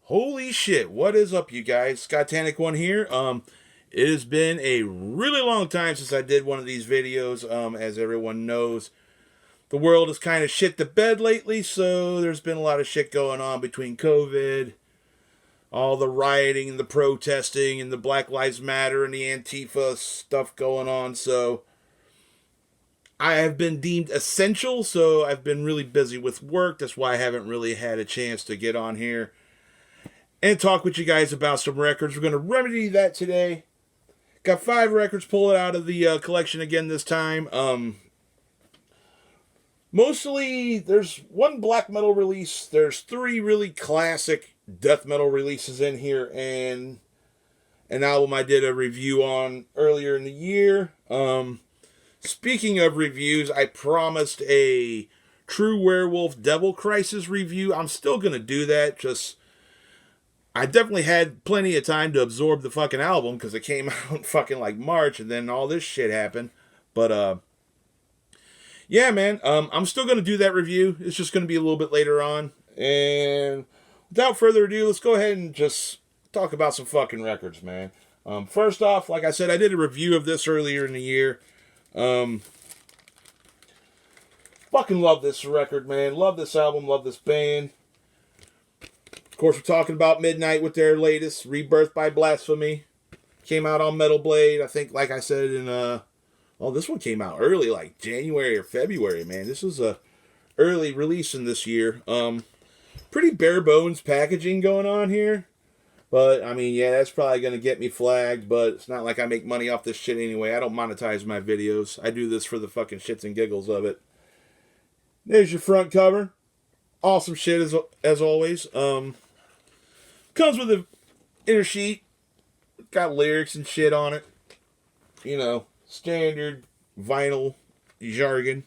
Holy shit, what is up, you guys? Scott Tanic one here. It has been a really long time since I did one of these videos. As everyone knows, the world has kind of shit the bed lately, so there's been a lot of shit going on between COVID, all the rioting and the protesting and the Black Lives Matter and the Antifa stuff going on, so I have been deemed essential, so I've been really busy with work. That's why I haven't really had a chance to get on here and talk with you guys about some records. We're going to remedy that today. Got 5 records pulled out of the collection again this time. Mostly, there's 1 black metal release. There's 3 really classic death metal releases in here, and an album I did a review on earlier in the year. Speaking of reviews, I promised a True Werewolf Devil Crisis review. I'm still going to do that, just I definitely had plenty of time to absorb the fucking album because it came out in fucking like March, and then all this shit happened. But yeah, man, I'm still gonna do that review. It's just gonna be a little bit later on. And without further ado, let's go ahead and just talk about some fucking records, man. First off, like I said, I did a review of this earlier in the year. Fucking love this record, man. Love this album. Love this band. Of course, we're talking about Midnight with their latest, Rebirth by Blasphemy. Came out on Metal Blade, I think, like I said, in, this one came out early, like January or February, man. This was a early release in this year. Pretty bare bones packaging going on here. But, I mean, yeah, that's probably going to get me flagged, but it's not like I make money off this shit anyway. I don't monetize my videos. I do this for the fucking shits and giggles of it. There's your front cover. Awesome shit as always. Comes with an inner sheet. Got lyrics and shit on it. You know, standard vinyl jargon.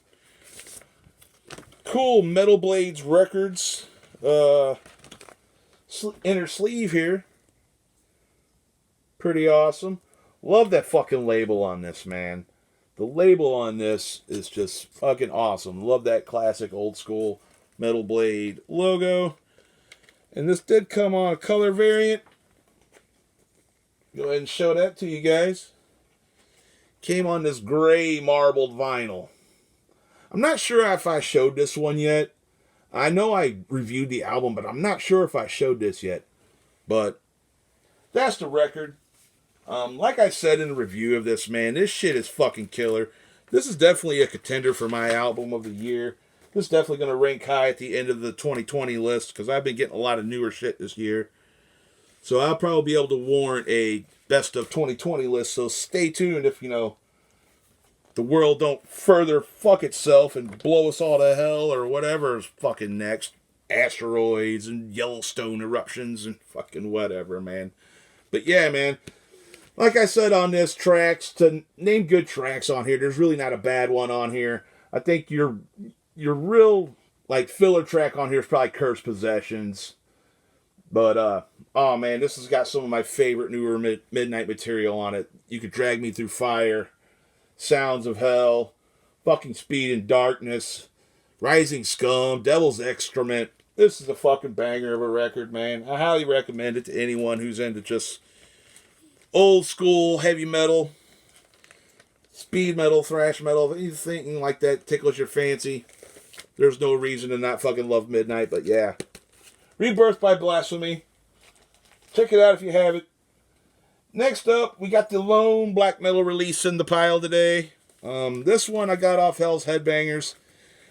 Cool Metal Blades records. Inner sleeve here. Pretty awesome. Love that fucking label on this, man. The label on this is just fucking awesome. Love that classic old school Metal Blade logo. And this did come on a color variant. Go ahead and show that to you guys. Came on this gray marbled vinyl. I'm not sure if I showed this one yet. I know I reviewed the album, but I'm not sure if I showed this yet. But that's the record. Like I said in the review of this, man, this shit is fucking killer. This is definitely a contender for my album of the year. This is definitely going to rank high at the end of the 2020 list because I've been getting a lot of newer shit this year. So I'll probably be able to warrant a best of 2020 list. So stay tuned if, the world don't further fuck itself and blow us all to hell or whatever is fucking next. Asteroids and Yellowstone eruptions and fucking whatever, man. But yeah, man. Like I said on this, tracks, to name good tracks on here, there's really not a bad one on here. I think your real, filler track on here is probably Cursed Possessions. But, oh man, this has got some of my favorite newer Midnight material on it. You Could Drag Me Through Fire, Sounds of Hell, fucking Speed and Darkness, Rising Scum, Devil's Excrement. This is a fucking banger of a record, man. I highly recommend it to anyone who's into just old school heavy metal, speed metal, thrash metal, anything like that tickles your fancy. There's no reason to not fucking love Midnight, but yeah. Rebirth by Blasphemy. Check it out if you have it. Next up, we got the lone black metal release in the pile today. This one I got off Hell's Headbangers.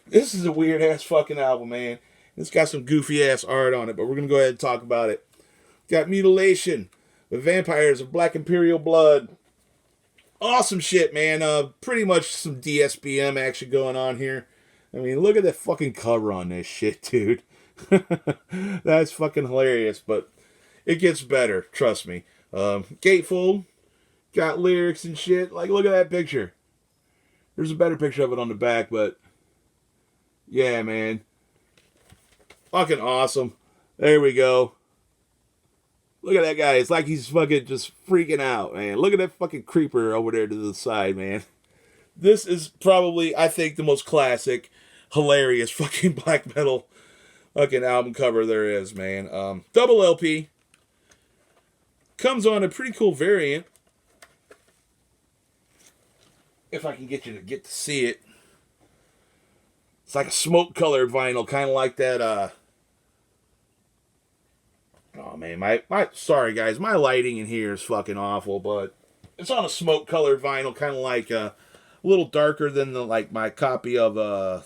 This is a weird ass fucking album, man. It's got some goofy ass art on it, but we're gonna go ahead and talk about it. Got Mutilation, The Vampires of Black Imperial Blood. Awesome shit, man. Pretty much some DSBM action going on here. I mean, look at that fucking cover on this shit, dude. That's fucking hilarious, but it gets better, trust me. Gatefold, got lyrics and shit. Look at that picture. There's a better picture of it on the back, but yeah, man. Fucking awesome. There we go. Look at that guy. It's like he's fucking just freaking out, man. Look at that fucking creeper over there to the side, man. This is probably, I think, the most classic, hilarious fucking black metal fucking album cover there is, man. Double LP. Comes on a pretty cool variant. If I can get you to get to see it. It's like a smoke colored vinyl, kind of like that, oh man, my sorry guys, my lighting in here is fucking awful, but it's on a smoke colored vinyl, kind of like a little darker than the like my copy of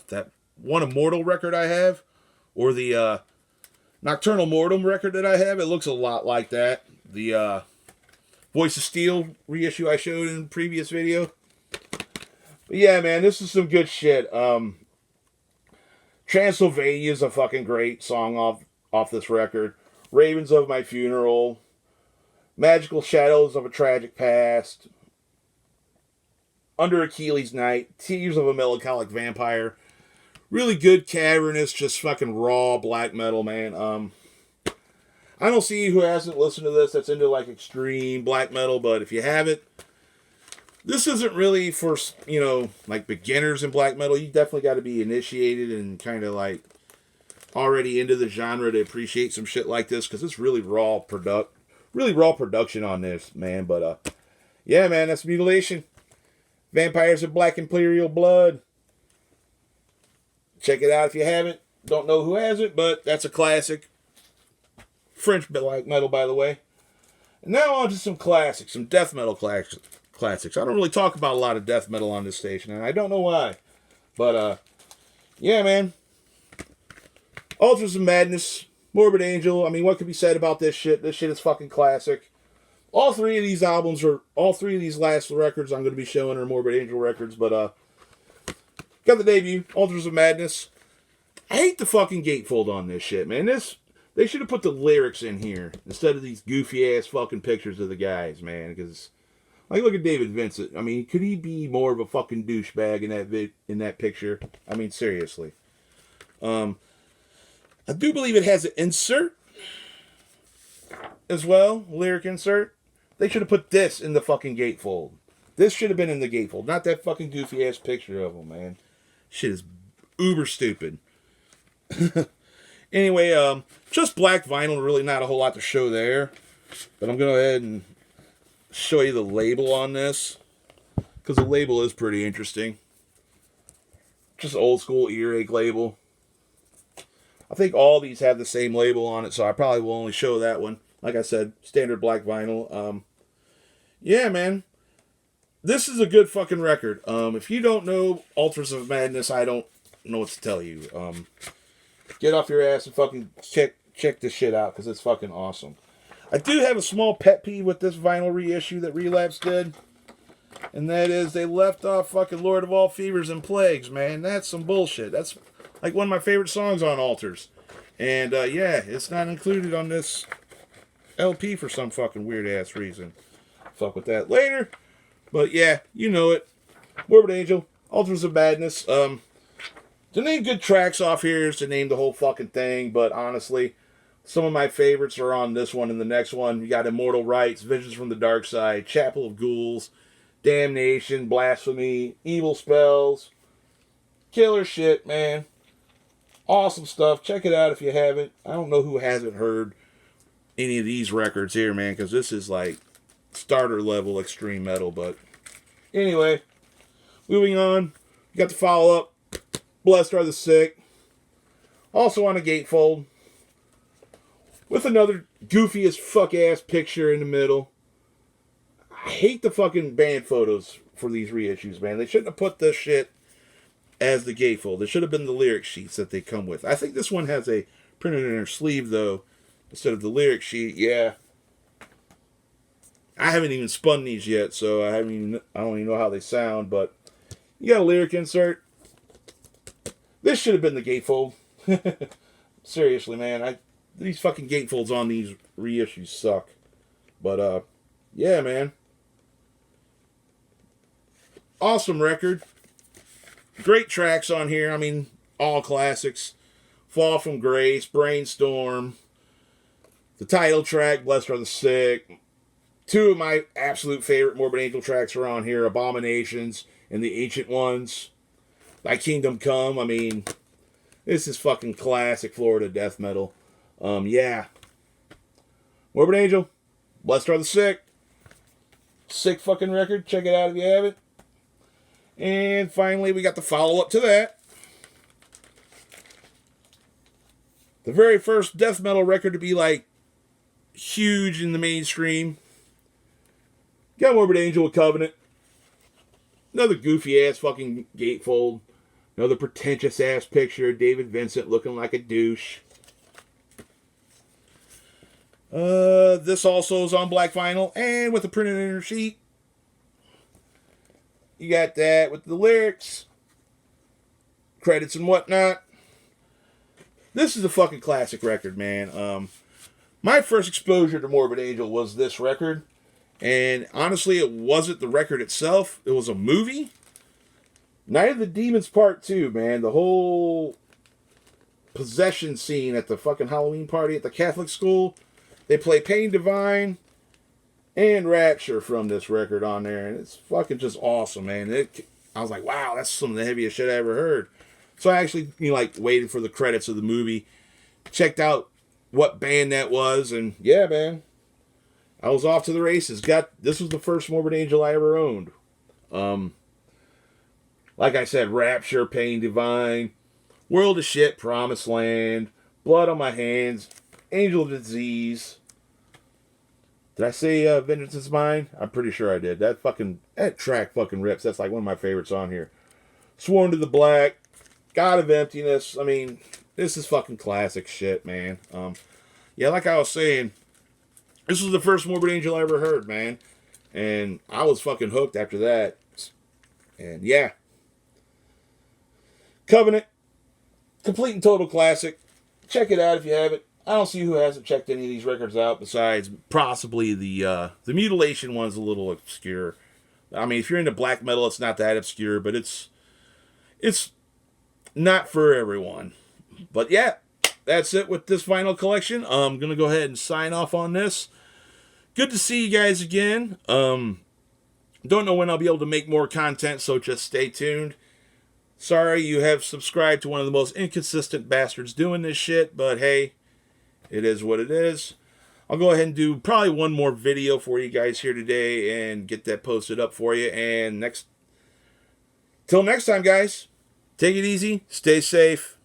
that one Immortal record I have, or the Nocturnal Mortem record that I have. It looks a lot like that. The Voice of Steel reissue I showed in the previous video. But yeah, man, this is some good shit. Transylvania is a fucking great song off this record. Ravens of My Funeral, Magical Shadows of a Tragic Past, Under Achilles' Night, Tears of a Melancholic Vampire. Really good, cavernous, just fucking raw black metal, man. I don't see who hasn't listened to this that's into like extreme black metal, but if you haven't, this isn't really for, you know, like beginners in black metal. You definitely got to be initiated and kind of like already into the genre to appreciate some shit like this, because it's really raw production on this, man. But yeah, man, that's Mutilation. Vampires of Black Imperial Blood. Check it out if you haven't. Don't know who has it, but that's a classic. French black metal, by the way. And now on to some classics, some death metal classics. I don't really talk about a lot of death metal on this station, and I don't know why. But yeah, man. Altars of Madness, Morbid Angel. I mean, what could be said about this shit? This shit is fucking classic. All three of these last records I'm going to be showing are Morbid Angel records, but got the debut, Altars of Madness. I hate the fucking gatefold on this shit, man. They should have put the lyrics in here instead of these goofy ass fucking pictures of the guys, man. Because, like, look at David Vincent. I mean, could he be more of a fucking douchebag in that picture? I mean, seriously. I do believe it has an insert as well, lyric insert. They should have put this in the fucking gatefold. This should have been in the gatefold, not that fucking goofy ass picture of them, man. Shit is uber stupid. Anyway, just black vinyl, really not a whole lot to show there. But I'm going to go ahead and show you the label on this, because the label is pretty interesting. Just old school earache label. I think all these have the same label on it, so I probably will only show that one. Like I said, standard black vinyl. Yeah, man. This is a good fucking record. If you don't know Altars of Madness, I don't know what to tell you. Get off your ass and fucking check this shit out, because it's fucking awesome. I do have a small pet peeve with this vinyl reissue that Relapse did. And that is they left off fucking Lord of All Fevers and Plagues, man. That's some bullshit. That's like one of my favorite songs on Altars. And yeah, it's not included on this LP for some fucking weird ass reason. Fuck with that later. But yeah, you know it. Morbid Angel, Altars of Madness. To name good tracks off here is to name the whole fucking thing, but honestly, some of my favorites are on this one and the next one. You got Immortal Rites, Visions from the Dark Side, Chapel of Ghouls, Damnation, Blasphemy, Evil Spells. Killer shit, man. Awesome stuff. Check it out if you haven't. I don't know who hasn't heard any of these records here, man, because this is like starter level extreme metal. But anyway, moving on. You got the follow up, Blessed Are the Sick. Also on a gatefold, with another goofy as fuck ass picture in the middle. I hate the fucking band photos for these reissues, man. They shouldn't have put this shit as the gatefold. It should have been the lyric sheets that they come with. I think this one has a printed in her sleeve, though, instead of the lyric sheet. Yeah. I haven't even spun these yet, so I don't even know how they sound, but you got a lyric insert. This should have been the gatefold. Seriously, man. These fucking gatefolds on these reissues suck. But, yeah, man. Awesome record. Great tracks on here. I mean, all classics. Fall from Grace, Brainstorm, the title track, Blessed Are the Sick. Two of my absolute favorite Morbid Angel tracks are on here, Abominations and the Ancient Ones. Thy Kingdom Come. I mean, This is fucking classic Florida death metal. Yeah. Morbid Angel, Blessed Are the Sick. Sick fucking record. Check it out if you have it. And finally, we got the follow-up to that. The very first death metal record to be, like, huge in the mainstream. Got Morbid Angel with Covenant. Another goofy-ass fucking gatefold. Another pretentious-ass picture of David Vincent looking like a douche. This also is on black vinyl and with a printed inner sheet. You got that with the lyrics, credits and whatnot. This is a fucking classic record, man. My first exposure to Morbid Angel was this record. And honestly, it wasn't the record itself. It was a movie. Night of the Demons Part 2, man. The whole possession scene at the fucking Halloween party at the Catholic school. They play Pain Divine and Rapture from this record on there. And it's fucking just awesome, man. I was like, wow, that's some of the heaviest shit I ever heard. So I actually, waited for the credits of the movie. Checked out what band that was. And yeah, man. I was off to the races. This was the first Morbid Angel I ever owned. Like I said, Rapture, Pain Divine, World of Shit, Promised Land, Blood on My Hands, Angel of Disease. Did I say Vengeance is Mine? I'm pretty sure I did. That track fucking rips. That's like one of my favorites on here. Sworn to the Black, God of Emptiness. I mean, this is fucking classic shit, man. Yeah, like I was saying, this was the first Morbid Angel I ever heard, man. And I was fucking hooked after that. And yeah. Covenant. Complete and total classic. Check it out if you haven't. I don't see who hasn't checked any of these records out besides possibly the Mutilation one's a little obscure. I mean, if you're into black metal, it's not that obscure, but it's not for everyone. But yeah, that's it with this vinyl collection. I'm going to go ahead and sign off on this. Good to see you guys again. Don't know when I'll be able to make more content, so just stay tuned. Sorry you have subscribed to one of the most inconsistent bastards doing this shit, but hey, it is what it is. I'll go ahead and do probably one more video for you guys here today and get that posted up for you. And till next time, guys, take it easy, stay safe.